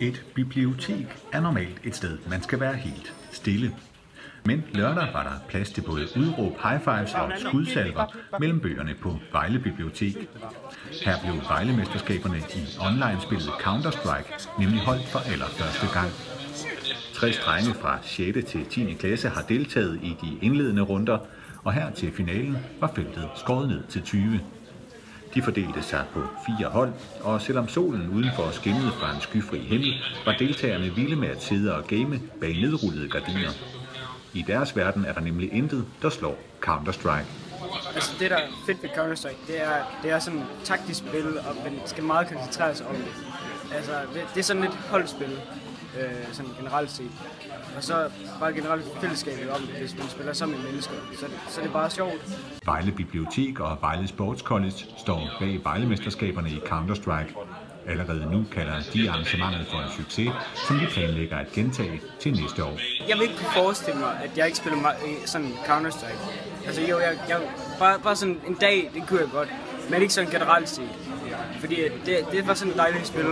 Et bibliotek er normalt et sted, man skal være helt stille. Men lørdag var der plads til både udråb, high-fives og skudsalver mellem bøgerne på Vejle Bibliotek. Her blev Vejle-mesterskaberne i online-spillet Counter-Strike nemlig holdt for allerførste gang. 60 drenge fra 6. til 10. klasse har deltaget i de indledende runder, og her til finalen var feltet skåret ned til 20. De fordelte sig på 4 hold, og selvom solen udenfor skinnede fra en skyfri himmel, var deltagerne vilde med at sidde og game bag nedrullede gardiner. I deres verden er der nemlig intet, der slår Counter-Strike. Altså det, der er fedt ved Counter-Strike, det er sådan et taktisk spil, og man skal meget koncentrere sig om det. Altså det er sådan et holdspil, sådan generelt set. Og så bare generelt fællesskabet om det, hvis man spiller sammen med mennesker. Så det er bare sjovt. Vejle Bibliotek og Vejle Sports College står bag Vejle-mesterskaberne i Counter-Strike. Allerede nu kalder de arrangementet for en succes, som de planlægger at gentage til næste år. Jeg vil ikke kunne forestille mig, at jeg ikke spiller sådan Counter-Strike. Altså jo, bare sådan en dag, det kunne jeg godt, men ikke sådan generelt set. Fordi det var sådan et dejligt spil.